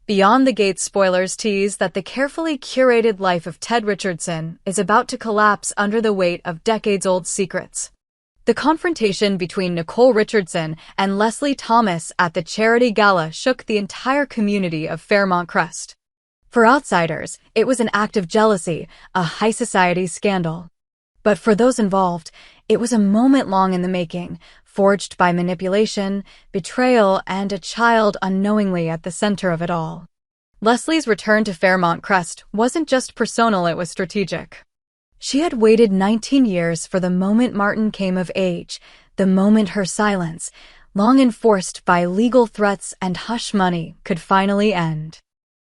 Beyond the Gates spoilers tease that the carefully curated life of Ted Richardson is about to collapse under the weight of decades-old secrets. The confrontation between Nicole Richardson and Leslie Thomas at the charity gala shook the entire community of Fairmont Crest. For outsiders, it was an act of jealousy, a high society scandal. But for those involved, it was a moment long in the making, forged by manipulation, betrayal, and a child unknowingly at the center of it all. Leslie's return to Fairmont Crest wasn't just personal, it was strategic. She had waited 19 years for the moment Martin came of age, the moment her silence, long enforced by legal threats and hush money, could finally end.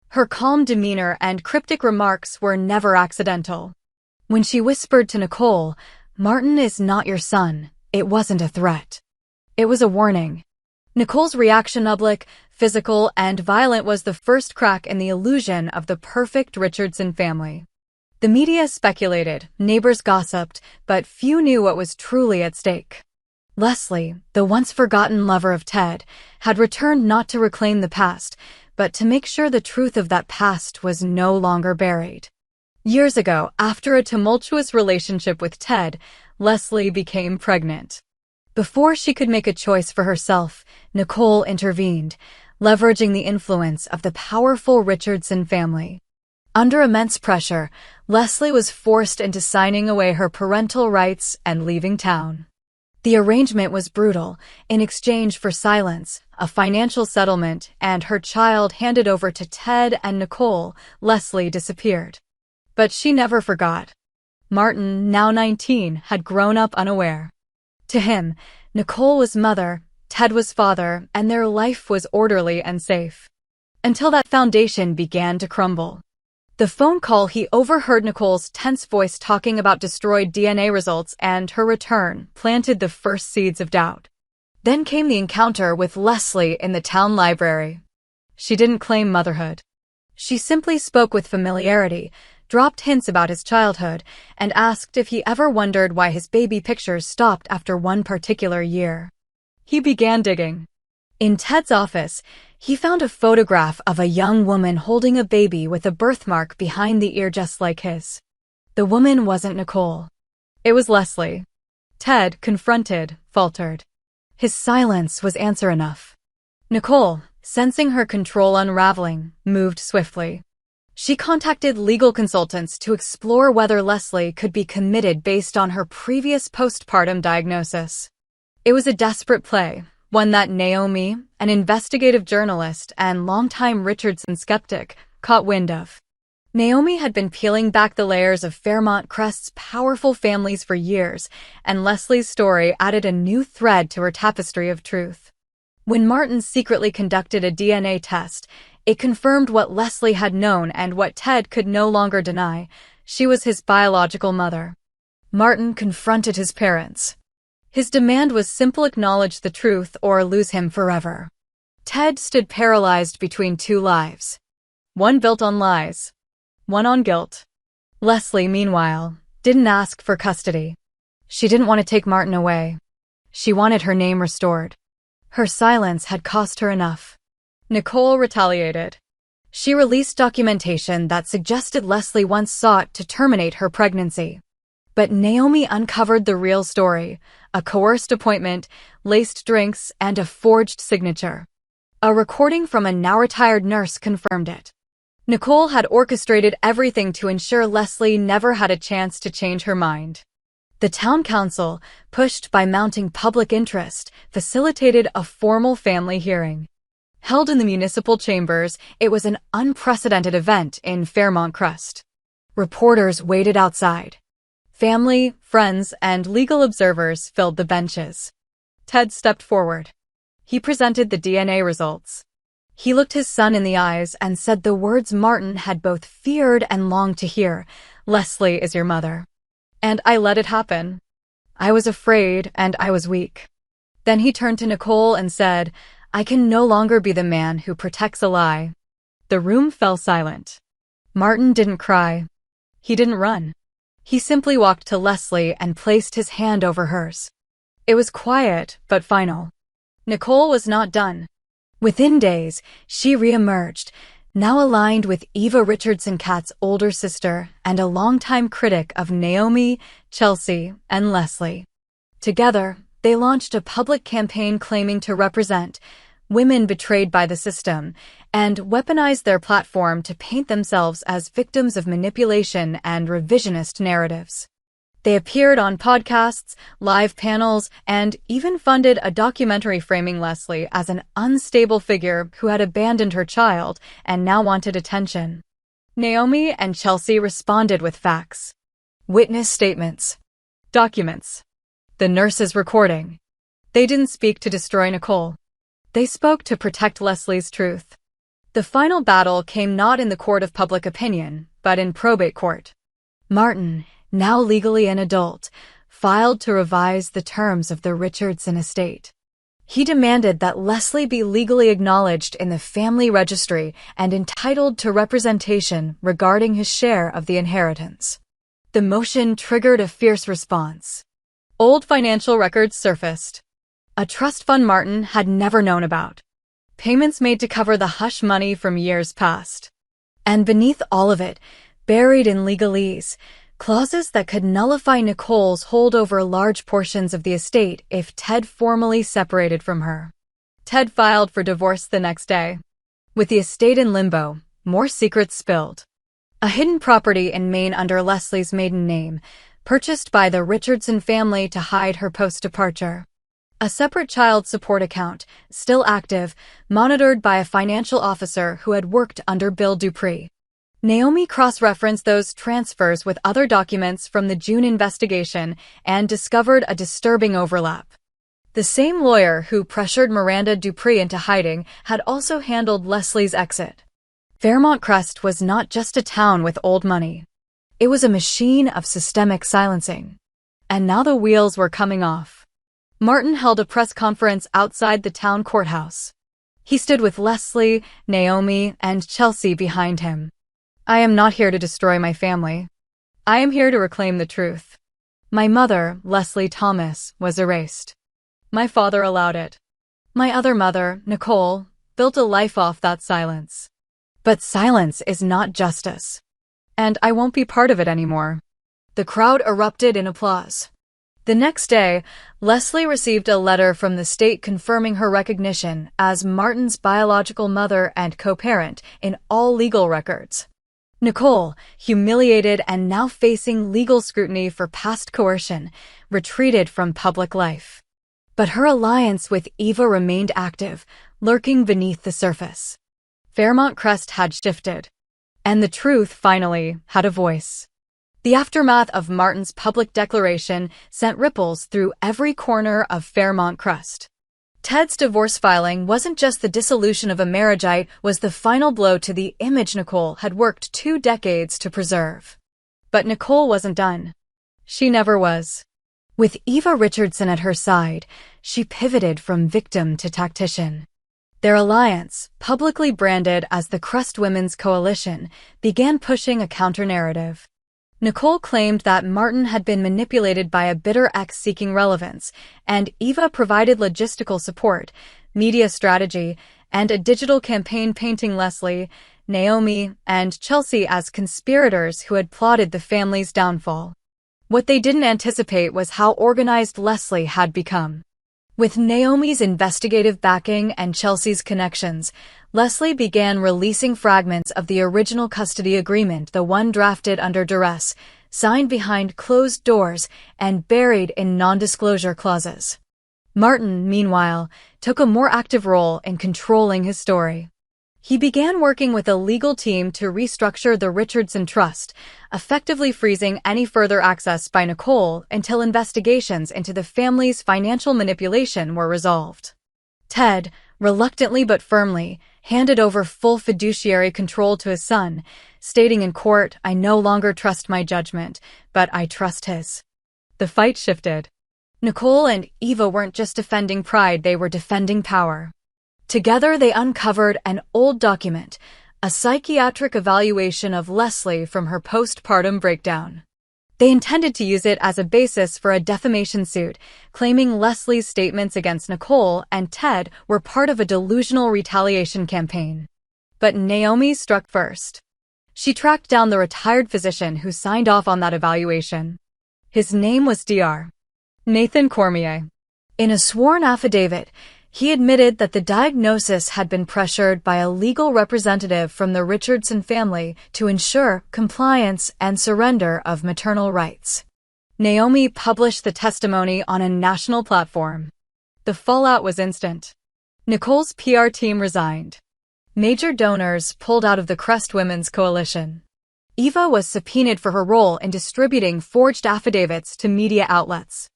Her calm demeanor and cryptic remarks were never accidental. When she whispered to Nicole, "Martin is not your son," it wasn't a threat. It was a warning. Nicole's reaction, public, physical, and violent, was the first crack in the illusion of the perfect Richardson family. The media speculated, neighbors gossiped, but few knew what was truly at stake. Leslie, the once-forgotten lover of Ted, had returned not to reclaim the past, but to make sure the truth of that past was no longer buried. Years ago, after a tumultuous relationship with Ted, Leslie became pregnant. Before she could make a choice for herself, Nicole intervened, leveraging the influence of the powerful Richardson family. Under immense pressure, Leslie was forced into signing away her parental rights and leaving town. The arrangement was brutal. In exchange for silence, a financial settlement, and her child handed over to Ted and Nicole, Leslie disappeared. But she never forgot. Martin, now 19, had grown up unaware. To him, Nicole was mother, Ted was father, and their life was orderly and safe. Until that foundation began to crumble. The phone call he overheard, Nicole's tense voice talking about destroyed DNA results, and her return planted the first seeds of doubt. Then came the encounter with Leslie in the town library. She didn't claim motherhood. She simply spoke with familiarity, dropped hints about his childhood, and asked if he ever wondered why his baby pictures stopped after one particular year. He began digging. In Ted's office, he found a photograph of a young woman holding a baby with a birthmark behind the ear just like his. The woman wasn't Nicole. It was Leslie. Ted, confronted, faltered. His silence was answer enough. Nicole, sensing her control unraveling, moved swiftly. She contacted legal consultants to explore whether Leslie could be committed based on her previous postpartum diagnosis. It was a desperate play, one that Naomi, an investigative journalist and longtime Richardson skeptic, caught wind of. Naomi had been peeling back the layers of Fairmont Crest's powerful families for years, and Leslie's story added a new thread to her tapestry of truth. When Martin secretly conducted a DNA test, it confirmed what Leslie had known and what Ted could no longer deny. She was his biological mother. Martin confronted his parents. His demand was simple: acknowledge the truth or lose him forever. Ted stood paralyzed between two lives. One built on lies. One on guilt. Leslie, meanwhile, didn't ask for custody. She didn't want to take Martin away. She wanted her name restored. Her silence had cost her enough. Nicole retaliated. She released documentation that suggested Leslie once sought to terminate her pregnancy. But Naomi uncovered the real story: a coerced appointment, laced drinks, and a forged signature. A recording from a now-retired nurse confirmed it. Nicole had orchestrated everything to ensure Leslie never had a chance to change her mind. The town council, pushed by mounting public interest, facilitated a formal family hearing. Held in the municipal chambers, it was an unprecedented event in Fairmont Crest. Reporters waited outside. Family, friends, and legal observers filled the benches. Ted stepped forward. He presented the DNA results. He looked his son in the eyes and said the words Martin had both feared and longed to hear: "Leslie is your mother. And I let it happen. I was afraid and I was weak." Then he turned to Nicole and said, "I can no longer be the man who protects a lie." The room fell silent. Martin didn't cry. He didn't run. He simply walked to Leslie and placed his hand over hers. It was quiet, but final. Nicole was not done. Within days, she re-emerged, now aligned with Eva Richardson Katz's older sister and a longtime critic of Naomi, Chelsea, and Leslie. Together, they launched a public campaign claiming to represent women betrayed by the system and weaponized their platform to paint themselves as victims of manipulation and revisionist narratives. They appeared on podcasts, live panels, and even funded a documentary framing Leslie as an unstable figure who had abandoned her child and now wanted attention. Naomi and Chelsea responded with facts. Witness statements. Documents. The nurse's recording. They didn't speak to destroy Nicole. They spoke to protect Leslie's truth. The final battle came not in the court of public opinion, but in probate court. Martin, now legally an adult, filed to revise the terms of the Richardson estate. He demanded that Leslie be legally acknowledged in the family registry and entitled to representation regarding his share of the inheritance. The motion triggered a fierce response. Old financial records surfaced. A trust fund Martin had never known about. Payments made to cover the hush money from years past. And beneath all of it, buried in legalese, clauses that could nullify Nicole's hold over large portions of the estate if Ted formally separated from her. Ted filed for divorce the next day. With the estate in limbo, more secrets spilled. A hidden property in Maine under Leslie's maiden name, purchased by the Richardson family to hide her post-departure. A separate child support account, still active, monitored by a financial officer who had worked under Bill Dupree. Naomi cross-referenced those transfers with other documents from the June investigation and discovered a disturbing overlap. The same lawyer who pressured Miranda Dupree into hiding had also handled Leslie's exit. Fairmont Crest was not just a town with old money. It was a machine of systemic silencing. And now the wheels were coming off. Martin held a press conference outside the town courthouse. He stood with Leslie, Naomi, and Chelsea behind him. I am not here to destroy my family. I am here to reclaim the truth. My mother, Leslie Thomas, was erased. My father allowed it. My other mother, Nicole, built a life off that silence. But silence is not justice. And I won't be part of it anymore. The crowd erupted in applause. The next day, Leslie received a letter from the state confirming her recognition as Martin's biological mother and co-parent in all legal records. Nicole, humiliated and now facing legal scrutiny for past coercion, retreated from public life. But her alliance with Eva remained active, lurking beneath the surface. Fairmont Crest had shifted. And the truth, finally, had a voice. The aftermath of Martin's public declaration sent ripples through every corner of Fairmont Crest. Ted's divorce filing wasn't just the dissolution of a marriage, it was the final blow to the image Nicole had worked 2 decades to preserve. But Nicole wasn't done. She never was. With Eva Richardson at her side, she pivoted from victim to tactician. Their alliance, publicly branded as the Crest Women's Coalition, began pushing a counter-narrative. Nicole claimed that Martin had been manipulated by a bitter ex seeking relevance, and Eva provided logistical support, media strategy, and a digital campaign painting Leslie, Naomi, and Chelsea as conspirators who had plotted the family's downfall. What they didn't anticipate was how organized Leslie had become. With Naomi's investigative backing and Chelsea's connections, Leslie began releasing fragments of the original custody agreement, the one drafted under duress, signed behind closed doors, and buried in non-disclosure clauses. Martin, meanwhile, took a more active role in controlling his story. He began working with a legal team to restructure the Richardson Trust, effectively freezing any further access by Nicole until investigations into the family's financial manipulation were resolved. Ted, reluctantly but firmly, handed over full fiduciary control to his son, stating in court, "I no longer trust my judgment, but I trust his." The fight shifted. Nicole and Eva weren't just defending pride, they were defending power. Together, they uncovered an old document, a psychiatric evaluation of Leslie from her postpartum breakdown. They intended to use it as a basis for a defamation suit, claiming Leslie's statements against Nicole and Ted were part of a delusional retaliation campaign. But Naomi struck first. She tracked down the retired physician who signed off on that evaluation. His name was Dr. Nathan Cormier. In a sworn affidavit, he admitted that the diagnosis had been pressured by a legal representative from the Richardson family to ensure compliance and surrender of maternal rights. Naomi published the testimony on a national platform. The fallout was instant. Nicole's PR team resigned. Major donors pulled out of the Crest Women's Coalition. Eva was subpoenaed for her role in distributing forged affidavits to media outlets.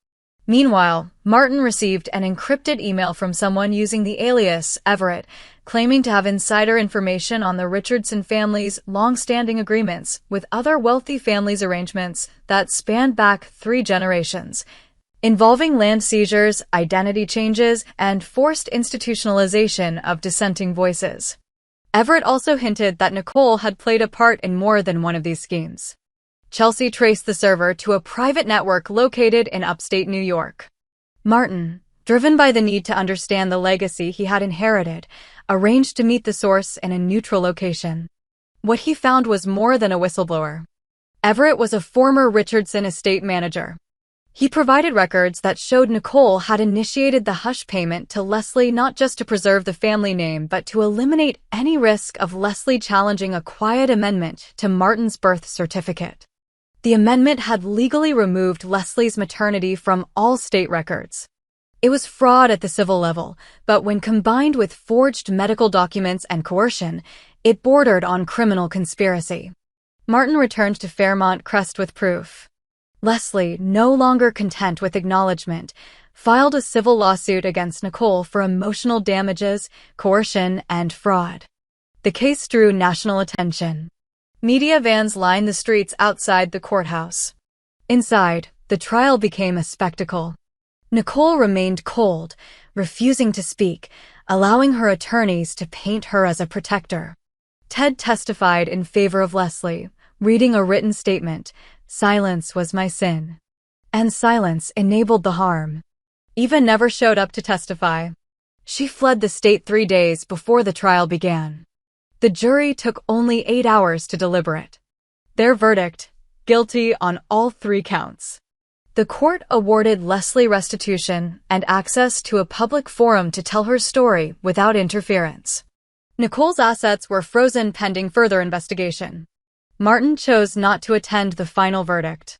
Meanwhile, Martin received an encrypted email from someone using the alias Everett, claiming to have insider information on the Richardson family's long-standing agreements with other wealthy families' arrangements that spanned back 3 generations, involving land seizures, identity changes, and forced institutionalization of dissenting voices. Everett also hinted that Nicole had played a part in more than one of these schemes. Chelsea traced the server to a private network located in upstate New York. Martin, driven by the need to understand the legacy he had inherited, arranged to meet the source in a neutral location. What he found was more than a whistleblower. Everett was a former Richardson estate manager. He provided records that showed Nicole had initiated the hush payment to Leslie not just to preserve the family name but to eliminate any risk of Leslie challenging a quiet amendment to Martin's birth certificate. The amendment had legally removed Leslie's maternity from all state records. It was fraud at the civil level, but when combined with forged medical documents and coercion, it bordered on criminal conspiracy. Martin returned to Fairmont Crest with proof. Leslie, no longer content with acknowledgement, filed a civil lawsuit against Nicole for emotional damages, coercion, and fraud. The case drew national attention. Media vans lined the streets outside the courthouse. Inside, the trial became a spectacle. Nicole remained cold, refusing to speak, allowing her attorneys to paint her as a protector. Ted testified in favor of Leslie, reading a written statement, "Silence was my sin." And silence enabled the harm. Eva never showed up to testify. She fled the state 3 days before the trial began. The jury took only 8 hours to deliberate. Their verdict, guilty on all 3 counts. The court awarded Leslie restitution and access to a public forum to tell her story without interference. Nicole's assets were frozen pending further investigation. Martin chose not to attend the final verdict.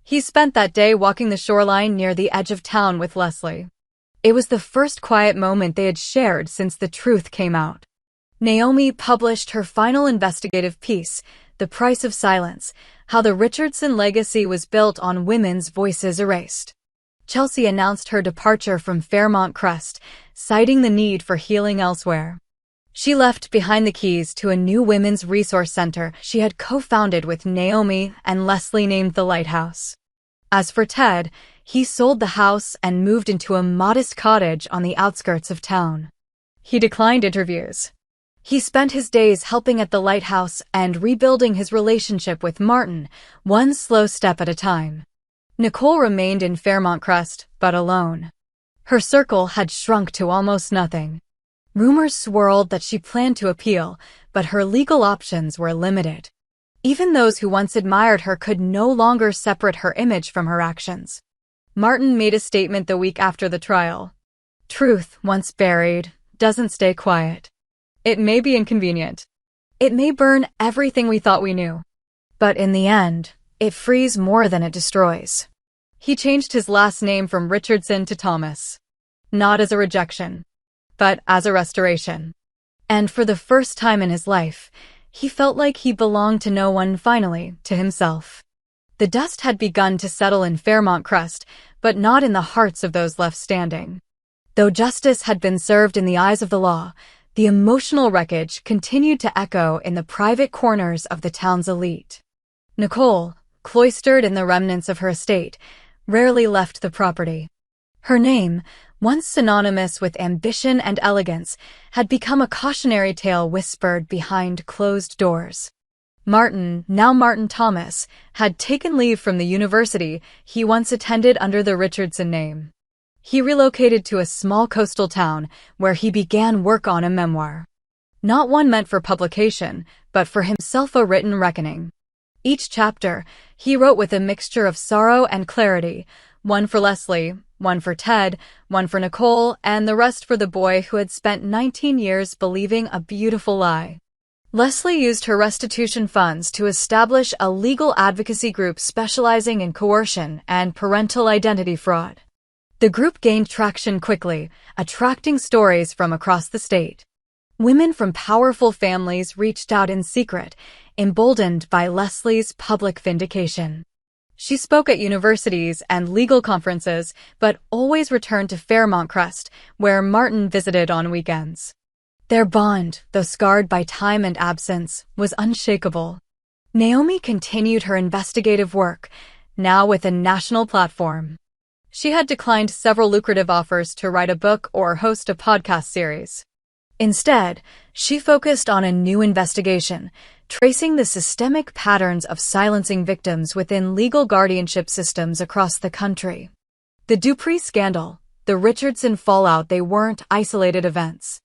He spent that day walking the shoreline near the edge of town with Leslie. It was the first quiet moment they had shared since the truth came out. Naomi published her final investigative piece, The Price of Silence, How the Richardson Legacy Was Built on Women's Voices Erased. Chelsea announced her departure from Fairmont Crest, citing the need for healing elsewhere. She left behind the keys to a new women's resource center she had co-founded with Naomi and Leslie named the Lighthouse. As for Ted, he sold the house and moved into a modest cottage on the outskirts of town. He declined interviews. He spent his days helping at the Lighthouse and rebuilding his relationship with Martin, one slow step at a time. Nicole remained in Fairmont Crest, but alone. Her circle had shrunk to almost nothing. Rumors swirled that she planned to appeal, but her legal options were limited. Even those who once admired her could no longer separate her image from her actions. Martin made a statement the week after the trial. "Truth, once buried, doesn't stay quiet. It may be inconvenient. It may burn everything we thought we knew. But in the end, it frees more than it destroys." He changed his last name from Richardson to Thomas. Not as a rejection, but as a restoration. And for the first time in his life, he felt like he belonged to no one, finally, to himself. The dust had begun to settle in Fairmont Crest, but not in the hearts of those left standing. Though justice had been served in the eyes of the law, the emotional wreckage continued to echo in the private corners of the town's elite. Nicole, cloistered in the remnants of her estate, rarely left the property. Her name, once synonymous with ambition and elegance, had become a cautionary tale whispered behind closed doors. Martin, now Martin Thomas, had taken leave from the university he once attended under the Richardson name. He relocated to a small coastal town where he began work on a memoir. Not one meant for publication, but for himself a written reckoning. Each chapter, he wrote with a mixture of sorrow and clarity, one for Leslie, one for Ted, one for Nicole, and the rest for the boy who had spent 19 years believing a beautiful lie. Leslie used her restitution funds to establish a legal advocacy group specializing in coercion and parental identity fraud. The group gained traction quickly, attracting stories from across the state. Women from powerful families reached out in secret, emboldened by Leslie's public vindication. She spoke at universities and legal conferences, but always returned to Fairmont Crest, where Martin visited on weekends. Their bond, though scarred by time and absence, was unshakable. Naomi continued her investigative work, now with a national platform. She had declined several lucrative offers to write a book or host a podcast series. Instead, she focused on a new investigation, tracing the systemic patterns of silencing victims within legal guardianship systems across the country. The Dupree scandal, the Richardson fallout, they weren't isolated events.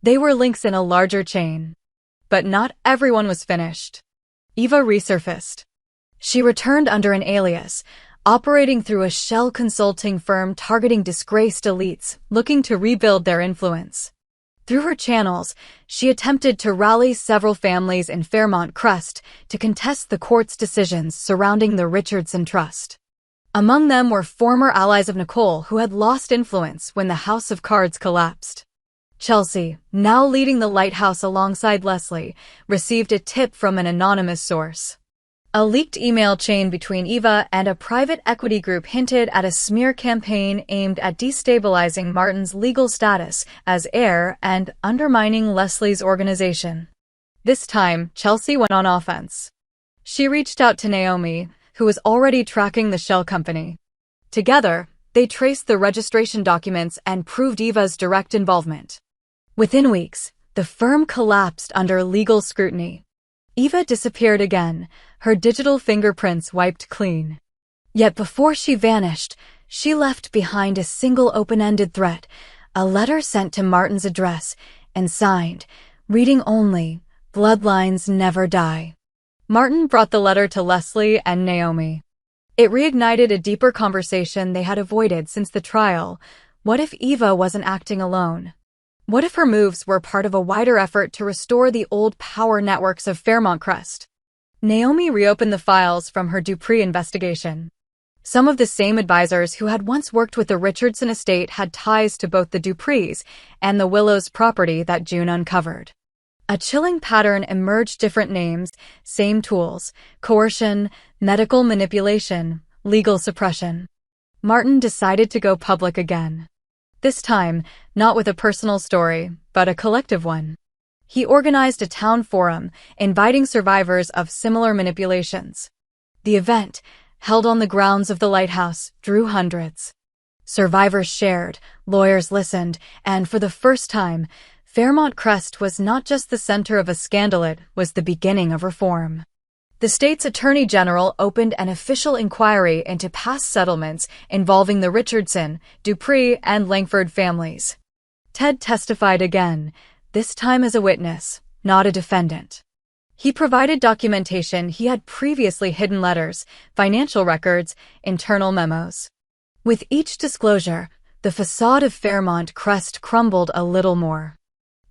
They were links in a larger chain. But not everyone was finished. Eva resurfaced. She returned under an alias, operating through a shell consulting firm targeting disgraced elites looking to rebuild their influence. Through her channels, she attempted to rally several families in Fairmont Crest to contest the court's decisions surrounding the Richardson Trust. Among them were former allies of Nicole who had lost influence when the House of Cards collapsed. Chelsea, now leading the lighthouse alongside Leslie, received a tip from an anonymous source. A leaked email chain between Eva and a private equity group hinted at a smear campaign aimed at destabilizing Martin's legal status as heir and undermining Leslie's organization. This time, Chelsea went on offense. She reached out to Naomi, who was already tracking the shell company. Together, they traced the registration documents and proved Eva's direct involvement. Within weeks, the firm collapsed under legal scrutiny. Eva disappeared again, her digital fingerprints wiped clean. Yet before she vanished, she left behind a single open-ended threat, a letter sent to Martin's address, and signed, reading only, "Bloodlines never die." Martin brought the letter to Leslie and Naomi. It reignited a deeper conversation they had avoided since the trial. What if Eva wasn't acting alone? What if her moves were part of a wider effort to restore the old power networks of Fairmont Crest? Naomi reopened the files from her Dupree investigation. Some of the same advisors who had once worked with the Richardson estate had ties to both the Duprees and the Willows property that June uncovered. A chilling pattern emerged: different names, same tools: coercion, medical manipulation, legal suppression. Martin decided to go public again. This time, not with a personal story, but a collective one. He organized a town forum, inviting survivors of similar manipulations. The event, held on the grounds of the lighthouse, drew hundreds. Survivors shared, lawyers listened, and for the first time, Fairmont Crest was not just the center of a scandal, it was the beginning of reform. The state's attorney general opened an official inquiry into past settlements involving the Richardson, Dupree, and Langford families. Ted testified again, this time as a witness, not a defendant. He provided documentation he had previously hidden: letters, financial records, internal memos. With each disclosure, the facade of Fairmont Crest crumbled a little more.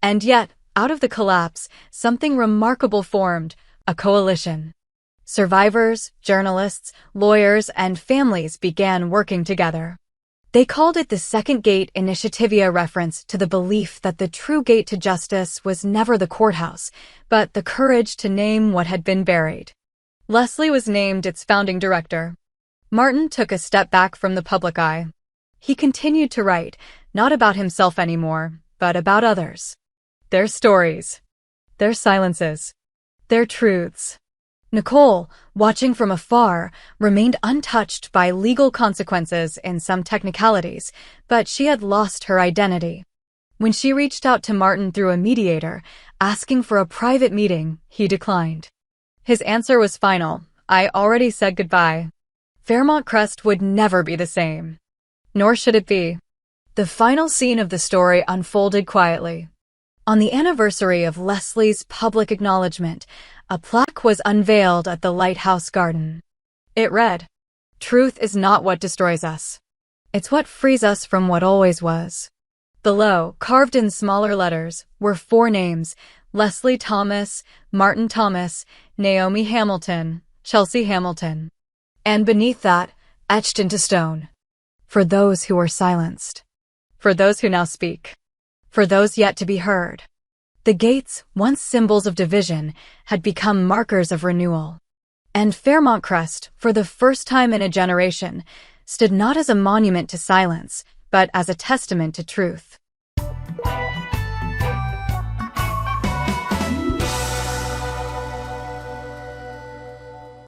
And yet, out of the collapse, something remarkable formed: a coalition. Survivors, journalists, lawyers, and families began working together. They called it the Second Gate Initiative, a reference to the belief that the true gate to justice was never the courthouse, but the courage to name what had been buried. Leslie was named its founding director. Martin took a step back from the public eye. He continued to write, not about himself anymore, but about others. Their stories. Their silences. Their truths. Nicole, watching from afar, remained untouched by legal consequences in some technicalities, but she had lost her identity. When she reached out to Martin through a mediator, asking for a private meeting, he declined. His answer was final: "I already said goodbye." Fairmont Crest would never be the same. Nor should it be. The final scene of the story unfolded quietly. On the anniversary of Leslie's public acknowledgement, a plaque was unveiled at the Lighthouse Garden. It read, "Truth is not what destroys us. It's what frees us from what always was." Below, carved in smaller letters, were 4 names: Leslie Thomas, Martin Thomas, Naomi Hamilton, Chelsea Hamilton. And beneath that, etched into stone, "For those who were silenced. For those who now speak. For those yet to be heard." The gates, once symbols of division, had become markers of renewal. And Fairmont Crest, for the first time in a generation, stood not as a monument to silence, but as a testament to truth.